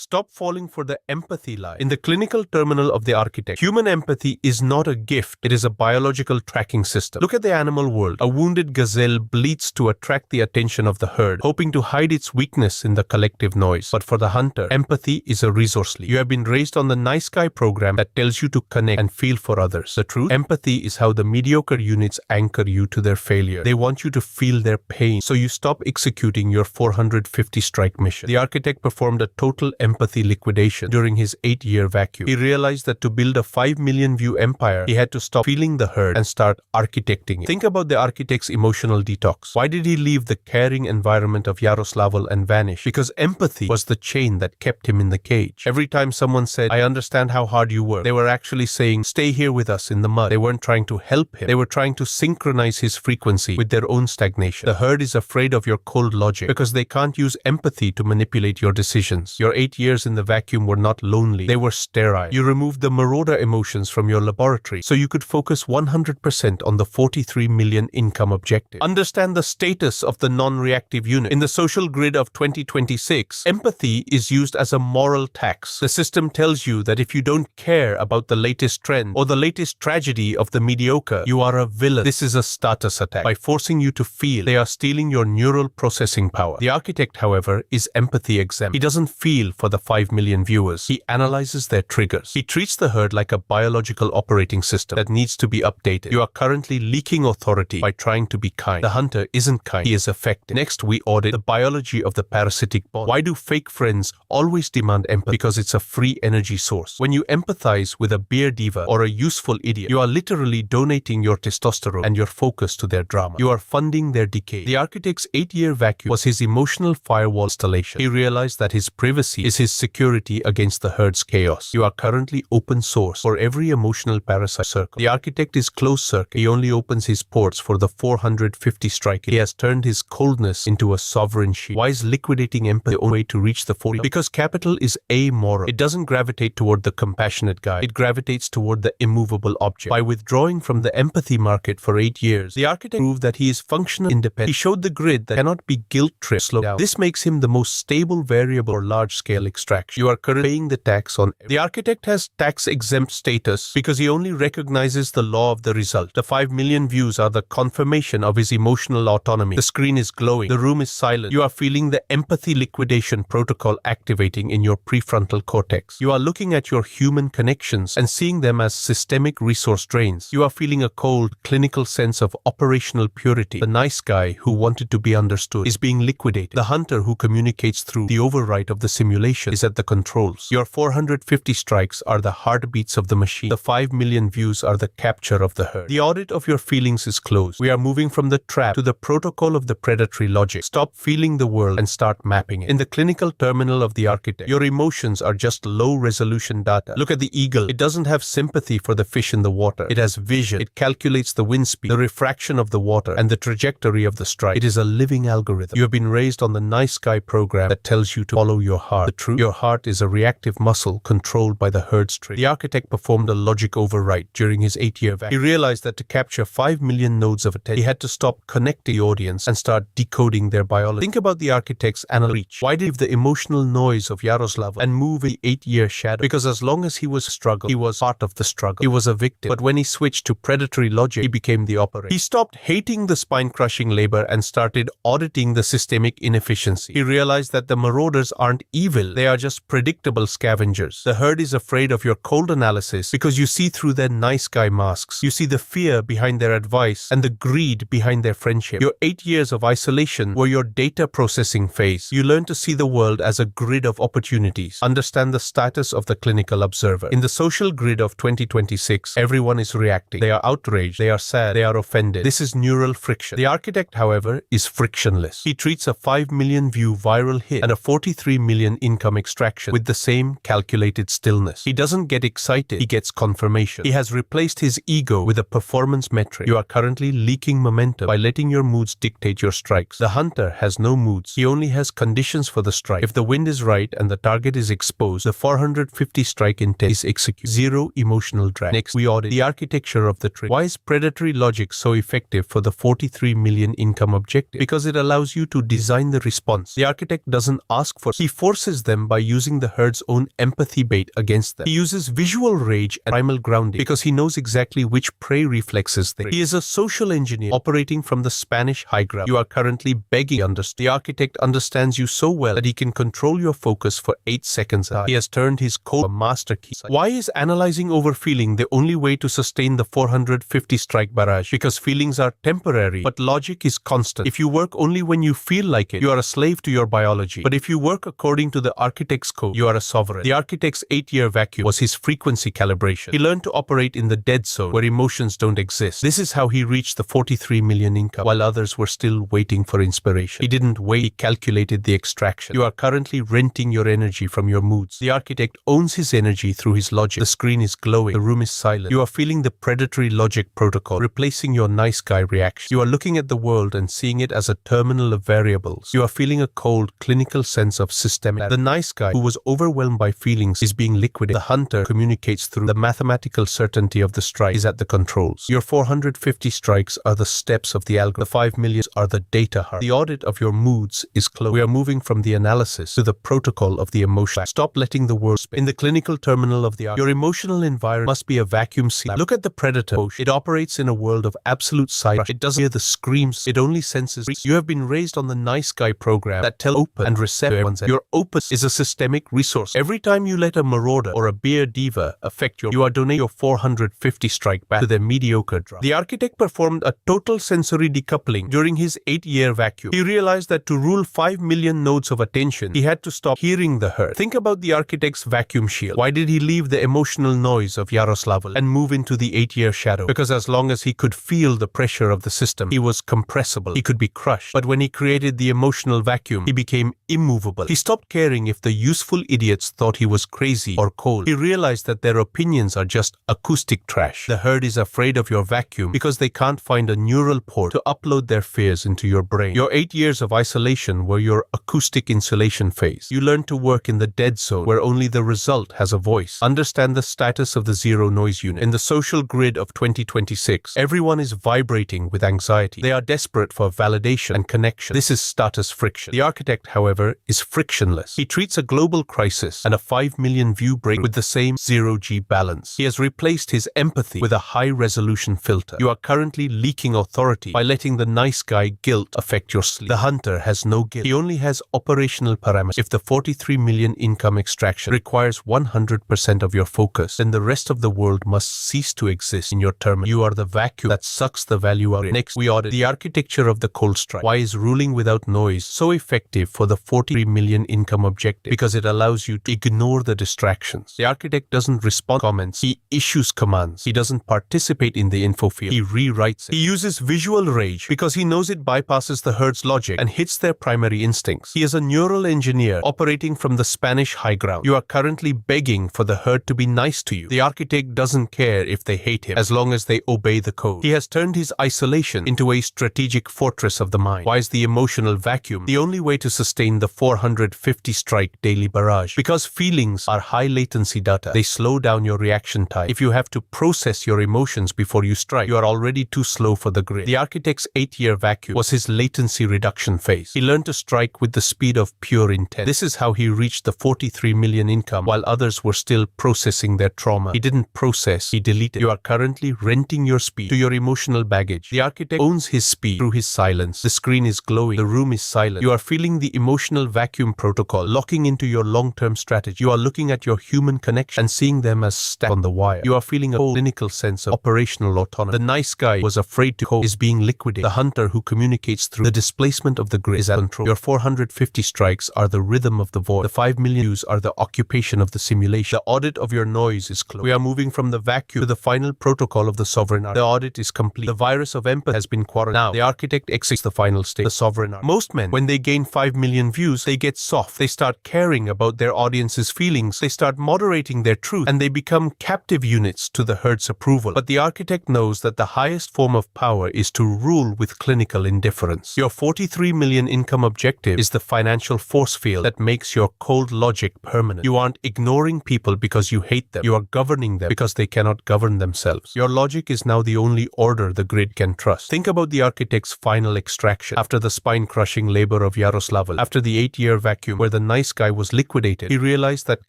Stop falling for the empathy lie. In the clinical terminal of the architect, human empathy is not a gift, it is a biological tracking system. Look at the animal world. A wounded gazelle bleats to attract the attention of the herd, hoping to hide its weakness in the collective noise. But for the hunter, empathy is a resource leak. You have been raised on the nice guy program that tells you to connect and feel for others. The truth? Empathy is how the mediocre units anchor you to their failure. They want you to feel their pain, so you stop executing your 450 strike mission. The architect performed a total empathy liquidation during his 8-year vacuum. He realized that to build a 5 million view empire, he had to stop feeling the herd and start architecting it. Think about the architect's emotional detox. Why did he leave the caring environment of Yaroslavl and vanish? Because empathy was the chain that kept him in the cage. Every time someone said, "I understand how hard you work," they were actually saying, "Stay here with us in the mud." They weren't trying to help him. They were trying to synchronize his frequency with their own stagnation. The herd is afraid of your cold logic because they can't use empathy to manipulate your decisions. Your 8 years in the vacuum were not lonely. They were sterile. You removed the marauder emotions from your laboratory so you could focus 100% on the 43 million income objective. Understand the status of the non-reactive unit. In the social grid of 2026, empathy is used as a moral tax. The system tells you that if you don't care about the latest trend or the latest tragedy of the mediocre, you are a villain. This is a status attack. By forcing you to feel, they are stealing your neural processing power. The architect, however, is empathy exempt. He doesn't feel for the 5 million viewers. He analyzes their triggers. He treats the herd like a biological operating system that needs to be updated. You are currently leaking authority by trying to be kind. The hunter isn't kind. He is effective. Next, we audit the biology of the parasitic bond. Why do fake friends always demand empathy? Because it's a free energy source. When you empathize with a beer diva or a useful idiot, you are literally donating your testosterone and your focus to their drama. You are funding their decay. The architect's 8-year vacuum was his emotional firewall installation. He realized that his privacy is his security against the herd's chaos. You are currently open source for every emotional parasite circle. The architect is closed circuit. He only opens his ports for the 450 strike. He has turned his coldness into a sovereign shield. Why is liquidating empathy the only way to reach the 40? Because capital is amoral. It doesn't gravitate toward the compassionate guy. It gravitates toward the immovable object. By withdrawing from the empathy market for 8 years, the architect proved that he is functional independent. He showed the grid that cannot be guilt-tripped. Slow down. This makes him the most stable variable for large-scale extraction. You are currently paying the tax on everything. The architect has tax-exempt status because he only recognizes the law of the result. The 5 million views are the confirmation of his emotional autonomy. The screen is glowing. The room is silent. You are feeling the empathy liquidation protocol activating in your prefrontal cortex. You are looking at your human connections and seeing them as systemic resource drains. You are feeling a cold, clinical sense of operational purity. The nice guy who wanted to be understood is being liquidated. The hunter who communicates through the override of the simulation is at the controls. Your 450 strikes are the heartbeats of the machine. The 5 million views are the capture of the herd. The audit of your feelings is closed. We are moving from the trap to the protocol of the predatory logic. Stop feeling the world and start mapping it. In the clinical terminal of the architect, your emotions are just low-resolution data. Look at the eagle. It doesn't have sympathy for the fish in the water. It has vision. It calculates the wind speed, the refraction of the water, and the trajectory of the strike. It is a living algorithm. You have been raised on the nice guy program that tells you to follow your heart. The truth? Your heart is a reactive muscle controlled by the herd's trigger. The architect performed a logic override during his 8-year vacuum. He realized that to capture 5 million nodes of attention, he had to stop connecting the audience and start decoding their biology. Think about the architect's analytical reach. Why did the emotional noise of Yaroslavl and move in the 8-year shadow? Because as long as he was struggled, he was part of the struggle. He was a victim. But when he switched to predatory logic, he became the operator. He stopped hating the spine-crushing labor and started auditing the systemic inefficiency. He realized that the marauders aren't evil. They are just predictable scavengers. The herd is afraid of your cold analysis because you see through their nice guy masks. You see the fear behind their advice and the greed behind their friendship. Your 8 years of isolation were your data processing phase. You learned to see the world as a grid of opportunities. Understand the status of the clinical observer. In the social grid of 2026, everyone is reacting. They are outraged. They are sad. They are offended. This is neural friction. The architect, however, is frictionless. He treats a 5 million view viral hit and a 43 million income extraction with the same calculated stillness. He doesn't get excited. He gets confirmation. He has replaced his ego with a performance metric. You are currently leaking momentum by letting your moods dictate your strikes. The hunter has no moods. He only has conditions for the strike. If the wind is right and the target is exposed, the 450 strike intent is executed. Zero emotional drag. Next, we audit the architecture of the trick. Why is predatory logic so effective for the 43 million income objective? Because it allows you to design the response. The architect doesn't ask for it. He forces them by using the herd's own empathy bait against them. He uses visual rage and primal grounding because he knows exactly which prey reflexes they. He is a social engineer operating from the Spanish high ground. You are currently begging to understand. The architect understands you so well that he can control your focus for 8 seconds. He has turned his code a master key. Why is analyzing over feeling the only way to sustain the 450 strike barrage? Because feelings are temporary, but logic is constant. If you work only when you feel like it, you are a slave to your biology. But if you work according to the architect's code, you are a sovereign. The architect's 8-year vacuum was his frequency calibration. He learned to operate in the dead zone where emotions don't exist. This is how he reached the 43 million income while others were still waiting for inspiration. He didn't wait, he calculated the extraction. You are currently renting your energy from your moods. The architect owns his energy through his logic. The screen is glowing, the room is silent. You are feeling the predatory logic protocol, replacing your nice guy reaction. You are looking at the world and seeing it as a terminal of variables. You are feeling a cold, clinical sense of systemic. The nice guy, who was overwhelmed by feelings, is being liquidated. The hunter communicates through the mathematical certainty of the strike is at the controls. Your 450 strikes are the steps of the algorithm. The 5 million are the data hub. The audit of your moods is closed. We are moving from the analysis to the protocol of the emotion. Stop letting the world spin. In the clinical terminal of the art, your emotional environment must be a vacuum seal. Look at the predator. It operates in a world of absolute silence. It doesn't hear the screams. It only senses. You have been raised on the nice guy program that tells open and receptive. Your opus is a systemic resource. Every time you let a marauder or a beer diva affect you are donating your 450 strike back to their mediocre drive. The architect performed a total sensory decoupling during his 8-year vacuum. He realized that to rule 5 million nodes of attention, he had to stop hearing the herd. Think about the architect's vacuum shield. Why did he leave the emotional noise of Yaroslavl and move into the 8-year shadow? Because as long as he could feel the pressure of the system, he was compressible. He could be crushed. But when he created the emotional vacuum, he became immovable. He stopped caring if the useful idiots thought he was crazy or cold. He realized that their opinions are just acoustic trash. The herd is afraid of your vacuum because they can't find a neural port to upload their fears into your brain. Your 8 years of isolation were your acoustic insulation phase. You learned to work in the dead zone where only the result has a voice. Understand the status of the zero noise unit. In the social grid of 2026, everyone is vibrating with anxiety. They are desperate for validation and connection. This is status friction. The architect, however, is frictionless. He treats a global crisis and a 5 million view break with the same zero-G balance. He has replaced his empathy with a high-resolution filter. You are currently leaking authority by letting the nice guy guilt affect your sleep. The hunter has no guilt. He only has operational parameters. If the 43 million income extraction requires 100% of your focus, then the rest of the world must cease to exist in your terminal. You are the vacuum that sucks the value out. Next, we audit the architecture of the cold strike. Why is ruling without noise so effective for the 43 million income objective? Because it allows you to ignore the distractions. The architect doesn't respond to comments. He issues commands. He doesn't participate in the info field. He rewrites it. He uses visual rage because he knows it bypasses the herd's logic and hits their primary instincts. He is a neural engineer operating from the Spanish high ground. You are currently begging for the herd to be nice to you. The architect doesn't care if they hate him as long as they obey the code. He has turned his isolation into a strategic fortress of the mind. Why is the emotional vacuum the only way to sustain the 450 strike daily barrage? Because feelings are high latency data. They slow down your reaction time. If you have to process your emotions before you strike, you are already too slow for the grid. The architect's 8-year vacuum was his latency reduction phase. He learned to strike with the speed of pure intent. This is how he reached the 43 million income while others were still processing their trauma. He didn't process, he deleted. You are currently renting your speed to your emotional baggage. The architect owns his speed through his silence. The screen is glowing. The room is silent. You are feeling the emotional vacuum protocol locking into your long-term strategy. You are looking at your human connection and seeing them as stacked on the wire. You are feeling a clinical sense of operational autonomy. The nice guy was afraid to code is being liquidated. The hunter who communicates through the displacement of the grid is at control. Your 450 strikes are the rhythm of the void. The 5 million views are the occupation of the simulation. The audit of your noise is closed. We are moving from the vacuum to the final protocol of the sovereign art. The audit is complete. The virus of empathy has been quarantined. Now, the architect executes the final stage, the sovereign art. Most men, when they gain 5 million views, they get soft. They start caring about their audience's feelings. They start moderating their truth, and they become captive units to the herd's approval. But the architect knows that the highest form of power is to rule with clinical indifference. Your 43 million income objective is the financial force field that makes your cold logic permanent. You aren't ignoring people because you hate them. You are governing them because they cannot govern themselves. Your logic is now the only order the grid can trust. Think about the architect's final extraction after the spine-crushing labor of Yaroslavl, after the 8-year vacuum where the nice guy was liquidated, he realized that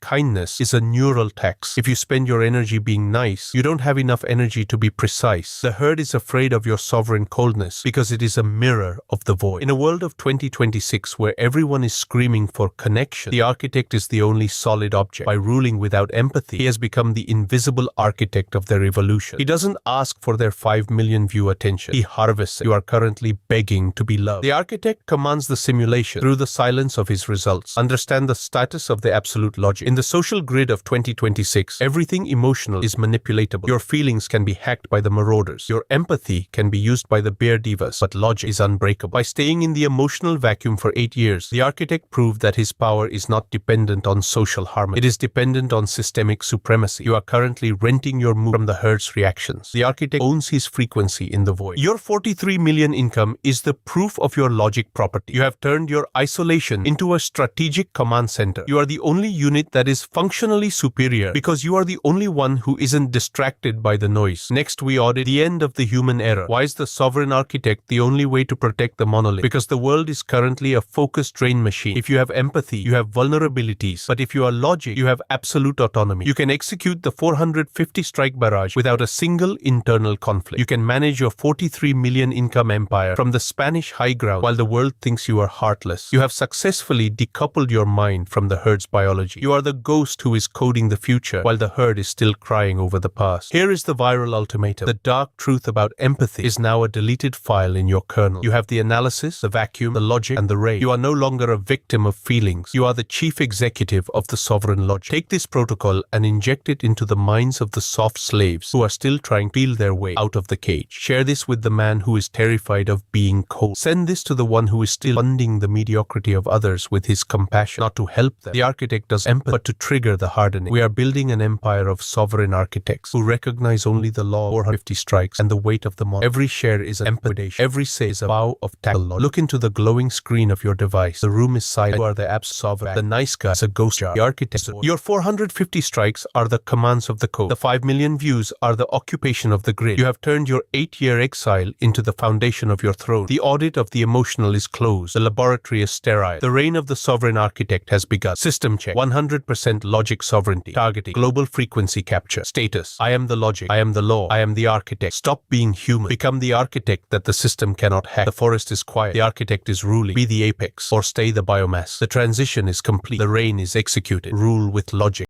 kindness is a neural tax. If you spend your energy being nice, you don't have enough energy to be precise. The herd is afraid of your sovereign coldness because it is a mirror of the void. In a world of 2026 where everyone is screaming for connection, the architect is the only solid object. By ruling without empathy, he has become the invisible architect of their evolution. He doesn't ask for their 5 million view attention. He harvests it. You are currently begging to be loved. The architect commands the simulation through the silence of his results. Understand the status of the absolute logic. In the social grid of 2026, everything emotional is manipulatable. Your feelings can be hacked by the marauders. Your empathy can be used by the bear divas, but logic is unbreakable. By staying in the emotional vacuum for 8 years, the architect proved that his power is not dependent on social harmony. It is dependent on systemic supremacy. You are currently renting your mood from the herd's reactions. The architect owns his frequency in the void. Your 43 million income is the proof of your logic property. You have turned your isolation into a strategic command center. You are the only unit that is functionally superior because you are the only one who isn't distracted by the noise. Next, we audit the end of the human era. Why is the sovereign architect the only way to protect the monolith? Because the world is currently a focus drain machine. If you have empathy, you have vulnerabilities. But if you are logic, you have absolute autonomy. You can execute the 450 strike barrage without a single internal conflict. You can manage your 43 million income empire from the Spanish high ground while the world thinks you are heartless. You have successfully decoupled your mind from the herd's biology. You are the ghost who is coding the future while the herd is still crying over the past. Here is the viral ultimatum. The dark truth about empathy is now a deleted file in your kernel. You have the analysis, the vacuum, the logic, and the rage. You are no longer a victim of feelings. You are the chief executive of the sovereign logic. Take this protocol and inject it into the minds of the soft slaves who are still trying to peel their way out of the cage. Share this with the man who is terrified of being cold. Send this to the one who is still funding the mediocrity of others with his compassion, not to help them. The architect does empathy, but to trigger the hardening. We are building an empire of sovereign architects who recognize only the law of 450 strikes and the weight of the monolith. Every share is an empathy. Every say is a vow of tactile logic. Look into the glowing screen of your device. The room is silent. You are the abs sovereign. The nice guy is a ghost jar. The architect. Your 450 strikes are the commands of the code. The 5 million views are the occupation of the grid. You have turned your 8-year exile into the foundation of your throne. The audit of the emotional is closed. The laboratory is sterile. The reign of the sovereign architect has begun. System check. 100% logic sovereignty. Targeting. Global frequency capture. Status. I am the logic. I am the law. I am the architect. Stop being human. Become the architect that the system cannot hack. The forest is quiet. The architect is ruling. Be the apex or stay the biomass. The transition is complete. The reign is executed. Rule with logic.